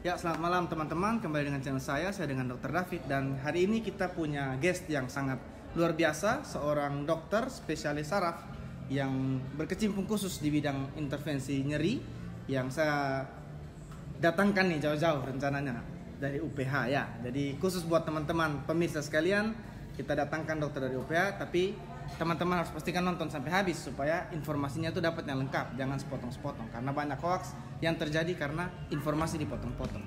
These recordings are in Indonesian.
Ya, selamat malam teman-teman. Kembali dengan channel saya dengan Dr. David. Dan hari ini kita punya guest yang sangat luar biasa, seorang dokter spesialis saraf yang berkecimpung khusus di bidang intervensi nyeri, yang saya datangkan nih jauh-jauh rencananya dari UPH ya. Jadi khusus buat teman-teman pemirsa sekalian, kita datangkan dokter dari UPH, tapi teman-teman harus pastikan nonton sampai habis supaya informasinya itu dapat yang lengkap, jangan sepotong-sepotong karena banyak hoax yang terjadi karena informasi dipotong-potong.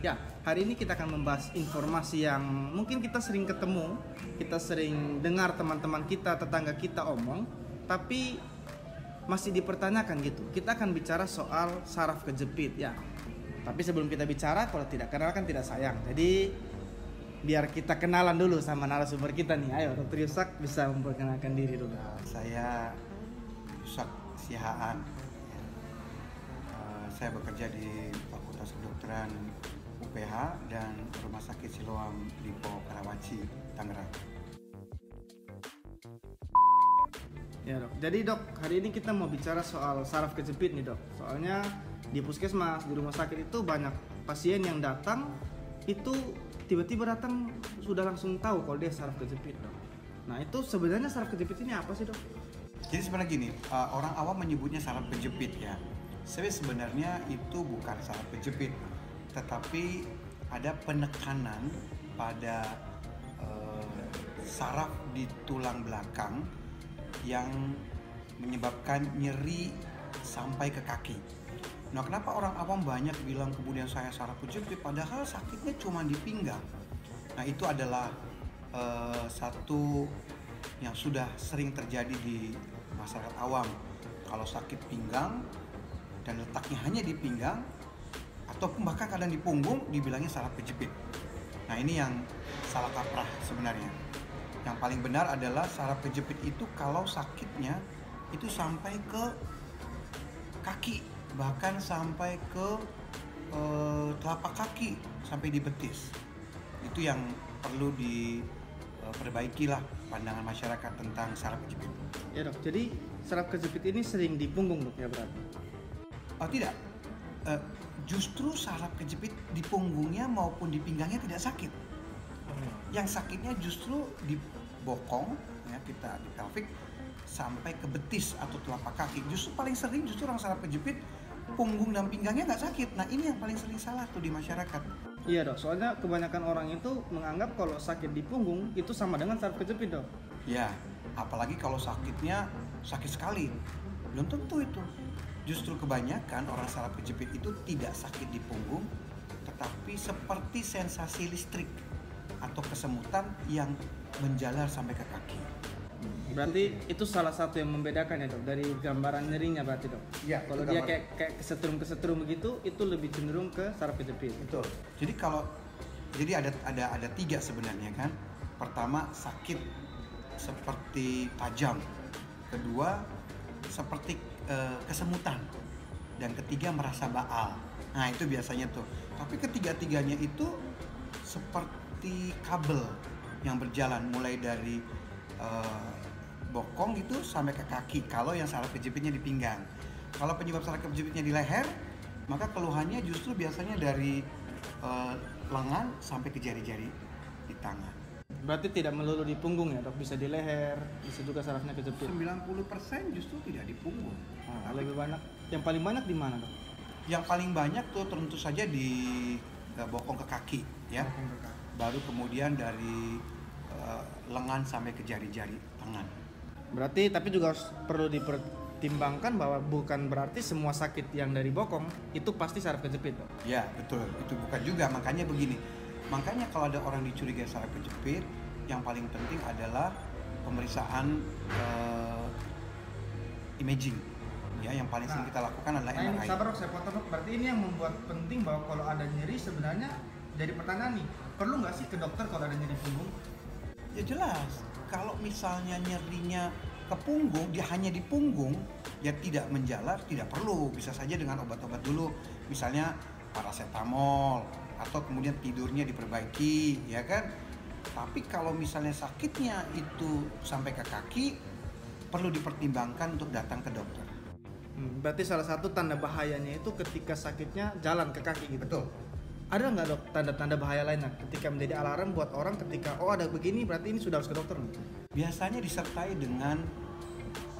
Ya, hari ini kita akan membahas informasi yang mungkin kita sering ketemu, kita sering dengar teman-teman kita, tetangga kita omong, tapi masih dipertanyakan gitu. Kita akan bicara soal saraf kejepit ya. Tapi sebelum kita bicara, kalau tidak kenal kan tidak sayang. Jadi biar kita kenalan dulu sama narasumber kita nih. Ayo Dr. Yusak bisa memperkenalkan diri dulu. Saya Yusak Sihaan. Saya bekerja di Fakultas Kedokteran UPH dan Rumah Sakit Siloam Lipo Karawaci, Tangerang. Ya dok, jadi dok, hari ini kita mau bicara soal saraf kejepit nih dok. Soalnya di puskesmas, di rumah sakit itu banyak pasien yang datang, itu tiba-tiba datang sudah langsung tahu kalau dia saraf kejepit dok. Nah itu sebenarnya saraf kejepit ini apa sih dok? Jadi sebenarnya gini, orang awam menyebutnya saraf kejepit ya. Sebenarnya itu bukan saraf kejepit, tetapi ada penekanan pada saraf di tulang belakang yang menyebabkan nyeri sampai ke kaki. Nah, kenapa orang awam banyak bilang kemudian saya saraf kejepit padahal sakitnya cuma di pinggang. Nah, itu adalah satu yang sudah sering terjadi di masyarakat awam. Kalau sakit pinggang dan letaknya hanya di pinggang ataupun bahkan kadang di punggung dibilangnya saraf kejepit. Nah, ini yang salah kaprah sebenarnya. Yang paling benar adalah saraf kejepit itu kalau sakitnya itu sampai ke kaki, bahkan sampai ke telapak kaki, sampai di betis. Itu yang perlu diperbaikilah pandangan masyarakat tentang saraf kejepit. Ya dok, jadi saraf kejepit ini sering di punggung dok ya berarti? Oh tidak, justru saraf kejepit di punggungnya maupun di pinggangnya tidak sakit. Yang sakitnya justru di bokong ya, kita di pelvic sampai ke betis atau telapak kaki. Justru paling sering orang saraf kejepit punggung dan pinggangnya nggak sakit. Nah ini yang paling sering salah tuh di masyarakat. Iya dok, soalnya kebanyakan orang itu menganggap kalau sakit di punggung itu sama dengan saraf kejepit dok. Ya, apalagi kalau sakitnya sakit sekali. Belum tentu itu. Justru kebanyakan orang saraf kejepit itu tidak sakit di punggung, tetapi seperti sensasi listrik atau kesemutan yang menjalar sampai ke kaki. Berarti itu salah satu yang membedakan ya dok dari gambaran nyerinya berarti dok. Iya. Kalau dia kayak kesetrum begitu, itu lebih cenderung ke saraf kejepit. Betul. Jadi ada tiga sebenarnya kan. Pertama sakit seperti tajam. Kedua seperti kesemutan. Dan ketiga merasa baal. Nah itu biasanya tuh. Tapi ketiga-tiganya itu seperti kabel yang berjalan mulai dari bokong gitu sampai ke kaki kalau yang saraf kejepitnya di pinggang. Kalau penyebab saraf kejepitnya di leher, maka keluhannya justru biasanya dari lengan sampai ke jari-jari di tangan. Berarti tidak melulu di punggung ya dok, bisa di leher, bisa juga sarafnya kejepit. 90% justru tidak di punggung. Nah, lebih banyak, yang paling banyak di mana dok? Yang paling banyak tuh tentu saja di bokong ke kaki ya. Baru kemudian dari lengan sampai ke jari-jari tangan. Berarti tapi juga harus perlu dipertimbangkan bahwa bukan berarti semua sakit yang dari bokong itu pasti saraf kejepit dok. Ya betul, itu bukan juga. Makanya begini, makanya kalau ada orang dicurigai saraf kejepit, yang paling penting adalah pemeriksaan imaging. Ya, yang paling sering kita lakukan adalah MRI. Ini sabar dok, saya potong dok. Berarti ini yang membuat penting bahwa kalau ada nyeri sebenarnya jadi pertanyaan nih, perlu nggak sih ke dokter kalau ada nyeri punggung? Ya jelas, kalau misalnya nyerinya ke punggung, dia hanya di punggung, ya tidak menjalar, tidak perlu. Bisa saja dengan obat-obat dulu, misalnya paracetamol, atau kemudian tidurnya diperbaiki, ya kan? Tapi kalau misalnya sakitnya itu sampai ke kaki, perlu dipertimbangkan untuk datang ke dokter. Berarti salah satu tanda bahayanya itu ketika sakitnya jalan ke kaki gitu. Betul. Ada nggak dok tanda-tanda bahaya lainnya ketika menjadi alarm buat orang ketika ada begini berarti ini sudah harus ke dokter nih? Biasanya disertai dengan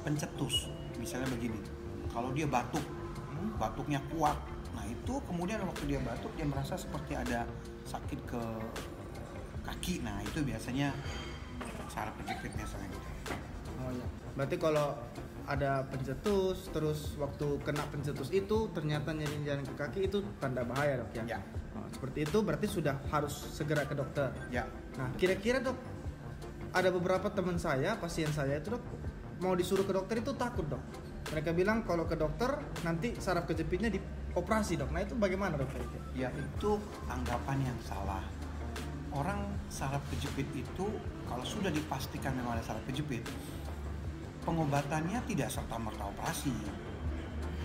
pencetus. Misalnya begini, kalau dia batuk, batuknya kuat. Nah itu kemudian waktu dia batuk dia merasa seperti ada sakit ke kaki. Nah itu biasanya saraf kejepit misalnya gitu. Oh iya. Berarti kalau ada pencetus, terus waktu kena pencetus itu ternyata nyeri jalan ke kaki itu tanda bahaya dok ya? Ya. Oh, seperti itu berarti sudah harus segera ke dokter. Ya. Nah kira-kira dok, ada beberapa teman saya, pasien saya itu dok, mau disuruh ke dokter itu takut dok. Mereka bilang kalau ke dokter nanti saraf kejepitnya dioperasi dok. Nah itu bagaimana dok? Ya itu anggapan yang salah. Orang saraf kejepit itu kalau sudah dipastikan memang ada saraf kejepit, pengobatannya tidak serta-merta operasi.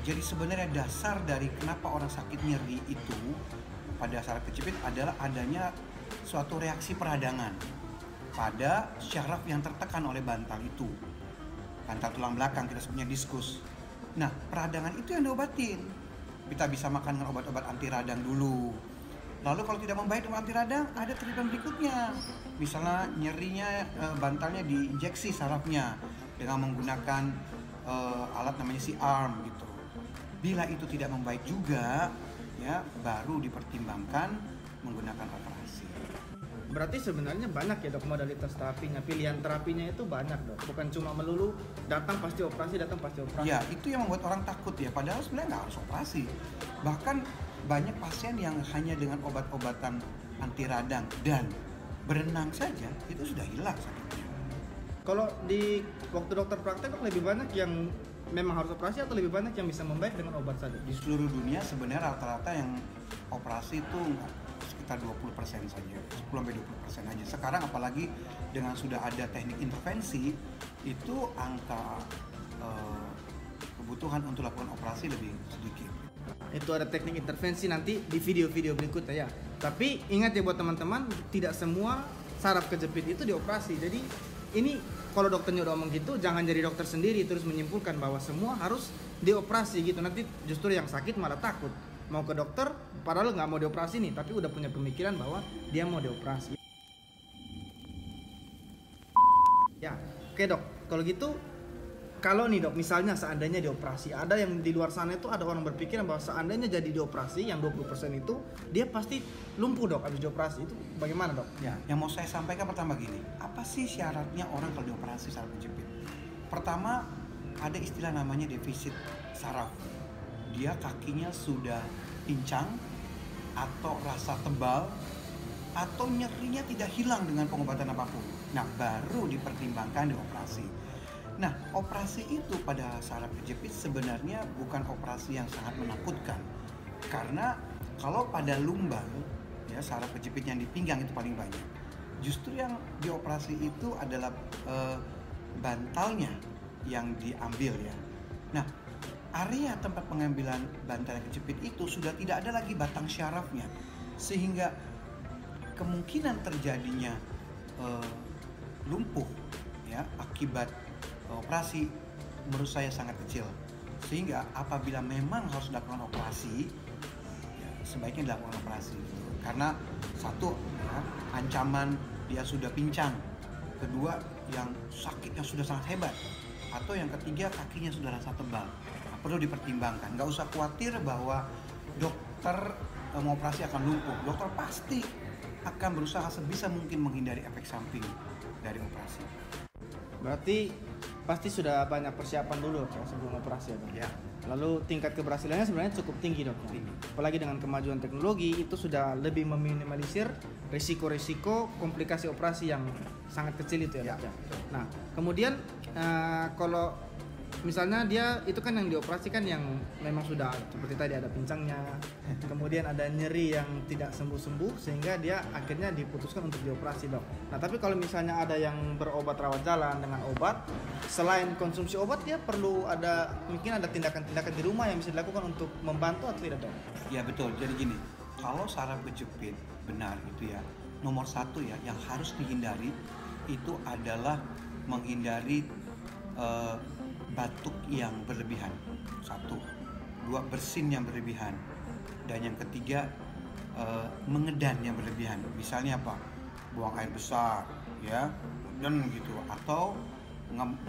Jadi sebenarnya dasar dari kenapa orang sakit nyeri itu pada saraf kejepit adalah adanya suatu reaksi peradangan pada syaraf yang tertekan oleh bantal itu. Bantal tulang belakang kita sebutnya diskus. Nah, peradangan itu yang diobatin. Kita bisa makan dengan obat-obat anti radang dulu. Lalu kalau tidak membaik dengan anti radang, ada treatment berikutnya. Misalnya nyerinya bantalnya diinjeksi sarafnya dengan menggunakan alat namanya C-arm gitu. Bila itu tidak membaik juga, ya baru dipertimbangkan menggunakan operasi. Berarti sebenarnya banyak ya dok modalitas terapinya, pilihan terapinya itu banyak dok. Bukan cuma melulu datang pasti operasi, datang pasti operasi. Ya itu yang membuat orang takut ya. Padahal sebenarnya nggak harus operasi. Bahkan banyak pasien yang hanya dengan obat-obatan anti radang dan berenang saja itu sudah hilang sakitnya. Kalau di waktu dokter praktek dok, lebih banyak yang memang harus operasi atau lebih banyak yang bisa membaik dengan obat saja? Di seluruh dunia sebenarnya rata-rata yang operasi itu sekitar 20% saja, 10-20% aja. Sekarang apalagi dengan sudah ada teknik intervensi, itu angka kebutuhan untuk lakukan operasi lebih sedikit. Itu ada teknik intervensi nanti di video-video berikutnya ya. Tapi ingat ya buat teman-teman, tidak semua saraf kejepit itu dioperasi. Jadi ini kalau dokternya udah ngomong gitu, jangan jadi dokter sendiri terus menyimpulkan bahwa semua harus dioperasi gitu. Nanti justru yang sakit malah takut mau ke dokter, padahal nggak mau dioperasi nih, tapi udah punya pemikiran bahwa dia mau dioperasi. Ya, oke dok. Kalau gitu, kalau nih dok, misalnya seandainya dioperasi, ada yang di luar sana itu ada orang berpikiran bahwa seandainya jadi dioperasi, yang 20% itu dia pasti lumpuh dok habis dioperasi. Itu bagaimana dok? Ya, yang mau saya sampaikan pertama gini, apa sih syaratnya orang kalau dioperasi saraf kejepit? Pertama, ada istilah namanya defisit saraf. Dia kakinya sudah pincang atau rasa tebal atau nyerinya tidak hilang dengan pengobatan apapun. Nah, baru dipertimbangkan dioperasi. Nah, operasi itu pada saraf kejepit sebenarnya bukan operasi yang sangat menakutkan. Karena kalau pada lumbar, ya saraf kejepit yang di pinggang itu paling banyak. Justru yang dioperasi itu adalah bantalnya yang diambil ya. Nah, area tempat pengambilan bantal yang kejepit itu sudah tidak ada lagi batang syarafnya. Sehingga kemungkinan terjadinya lumpuh ya akibat operasi menurut saya sangat kecil. Sehingga apabila memang harus dilakukan operasi, ya, sebaiknya dilakukan operasi gitu. Karena satu ya, ancaman dia sudah pincang, kedua yang sakitnya sudah sangat hebat, atau yang ketiga kakinya sudah rasa tebal. Nah, perlu dipertimbangkan. Nggak usah khawatir bahwa dokter mau operasi akan lumpuh. Dokter pasti akan berusaha sebisa mungkin menghindari efek samping dari operasi. Berarti pasti sudah banyak persiapan dulu dok, sebelum operasi ya dok? Ya. Lalu tingkat keberhasilannya sebenarnya cukup tinggi dok. Apalagi dengan kemajuan teknologi itu sudah lebih meminimalisir risiko-risiko komplikasi operasi yang sangat kecil itu ya dok. Ya. Nah kemudian kalau misalnya dia itu kan yang dioperasikan yang memang sudah seperti tadi ada pincangnya, kemudian ada nyeri yang tidak sembuh-sembuh sehingga dia akhirnya diputuskan untuk dioperasi dok. Nah tapi kalau misalnya ada yang berobat rawat jalan dengan obat, selain konsumsi obat dia perlu mungkin ada tindakan-tindakan di rumah yang bisa dilakukan untuk membantu atau tidak dok? Ya betul. Jadi gini, kalau saraf kejepit benar itu ya, nomor satu ya yang harus dihindari itu adalah menghindari batuk yang berlebihan. Satu, dua, bersin yang berlebihan, dan yang ketiga mengedan yang berlebihan. Misalnya apa? Buang air besar, ya, dan gitu, atau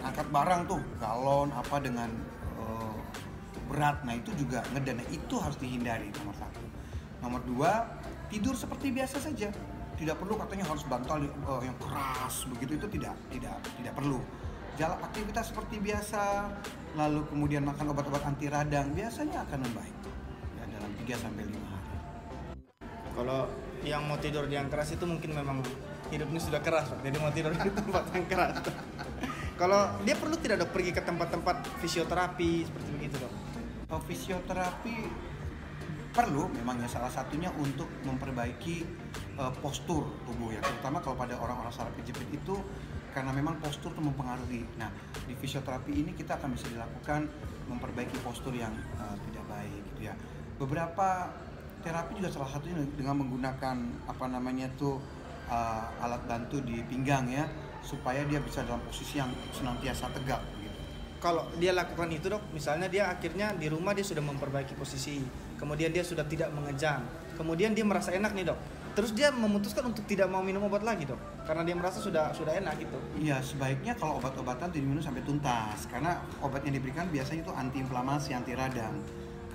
angkat barang tuh galon apa dengan berat. Nah itu juga ngedan. Nah, itu harus dihindari, nomor satu. Nomor dua, tidur seperti biasa saja. Tidak perlu katanya harus bantal yang keras begitu, itu tidak perlu. Jalan aktivitas seperti biasa, lalu kemudian makan obat-obat anti radang, biasanya akan membaik ya, dalam 3-5 hari. Kalau yang mau tidur yang keras itu mungkin memang hidupnya sudah keras, Pak. Jadi mau tidur di tempat yang keras. Kalau dia perlu tidak, Dok, pergi ke tempat-tempat fisioterapi seperti begitu, Dok? Fisioterapi perlu memang ya, salah satunya untuk memperbaiki postur tubuh ya, terutama kalau pada orang-orang saraf kejepit itu, karena memang postur itu mempengaruhi. Nah, di fisioterapi ini kita akan bisa dilakukan memperbaiki postur yang tidak baik gitu ya. Beberapa terapi juga salah satunya dengan menggunakan alat bantu di pinggang ya, supaya dia bisa dalam posisi yang senantiasa tegak gitu. Kalau dia lakukan itu, Dok, misalnya dia akhirnya di rumah dia sudah memperbaiki posisi, kemudian dia sudah tidak mengejang, kemudian dia merasa enak nih, Dok, terus dia memutuskan untuk tidak mau minum obat lagi, Dok, karena dia merasa sudah enak gitu. Iya, sebaiknya kalau obat-obatan diminum sampai tuntas, karena obat yang diberikan biasanya itu antiinflamasi, anti radang.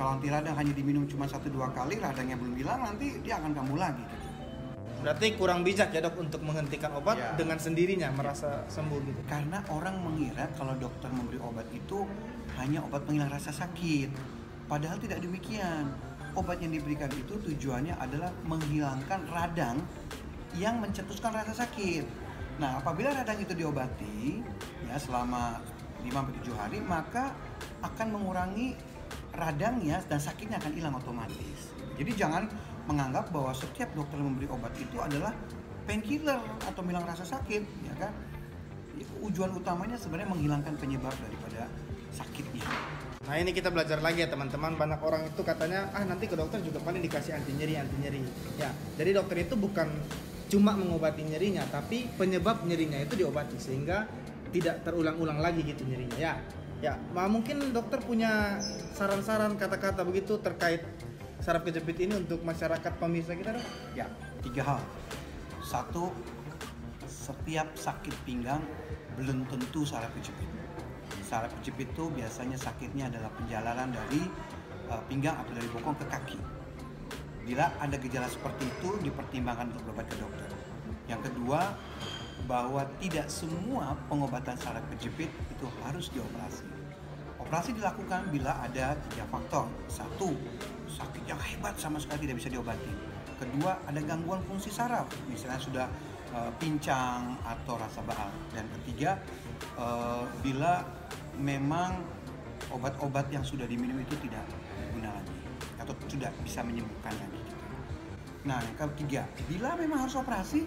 Kalau anti radang hanya diminum cuma 1-2 kali, radangnya belum hilang, nanti dia akan kambuh lagi gitu. Berarti kurang bijak ya, Dok, untuk menghentikan obat dengan sendirinya merasa sembuh gitu. Karena orang mengira kalau dokter memberi obat itu hanya obat penghilang rasa sakit. Padahal tidak demikian. Obat yang diberikan itu tujuannya adalah menghilangkan radang yang mencetuskan rasa sakit. Nah, apabila radang itu diobati ya selama 5-7 hari, maka akan mengurangi radangnya dan sakitnya akan hilang otomatis. Jadi jangan menganggap bahwa setiap dokter memberi obat itu adalah painkiller atau menghilang rasa sakit, ya kan? Tujuan utamanya sebenarnya menghilangkan penyebab daripada sakitnya. Nah, ini kita belajar lagi ya, teman-teman. Banyak orang itu katanya, nanti ke dokter juga paling dikasih anti nyeri. Ya, jadi dokter itu bukan cuma mengobati nyerinya, tapi penyebab nyerinya itu diobati sehingga tidak terulang-ulang lagi gitu nyerinya. Ya, mungkin dokter punya saran-saran kata-kata begitu terkait saraf kejepit ini untuk masyarakat pemirsa kita, Dok? Ya, 3 hal. 1, setiap sakit pinggang belum tentu saraf kejepit. Saraf kejepit itu biasanya sakitnya adalah penjalanan dari pinggang atau dari bokong ke kaki. Bila ada gejala seperti itu, dipertimbangkan untuk berobat ke dokter. Yang kedua, bahwa tidak semua pengobatan saraf kejepit itu harus dioperasi. Operasi dilakukan bila ada 3 faktor. 1, sakit yang hebat sama sekali tidak bisa diobati. Kedua, ada gangguan fungsi saraf, misalnya sudah pincang atau rasa baal. Dan ketiga, bila memang obat-obat yang sudah diminum itu tidak berguna lagi atau sudah bisa menyembuhkan lagi. Nah, yang ketiga, bila memang harus operasi,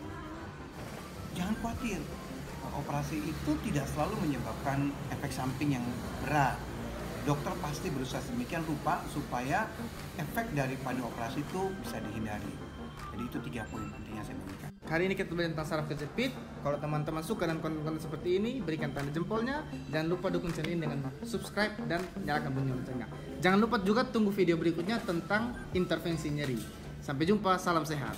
jangan khawatir. Operasi itu tidak selalu menyebabkan efek samping yang berat. Dokter pasti berusaha sedemikian rupa supaya efek daripada operasi itu bisa dihindari. Jadi itu 3 poin penting yang saya berikan. Hari ini kita belajar tentang saraf kejepit. Kalau teman-teman suka dengan konten-konten seperti ini, berikan tanda jempolnya. Jangan lupa dukung channel ini dengan subscribe dan nyalakan bunyi loncengnya. Jangan lupa juga tunggu video berikutnya tentang intervensi nyeri. Sampai jumpa, salam sehat.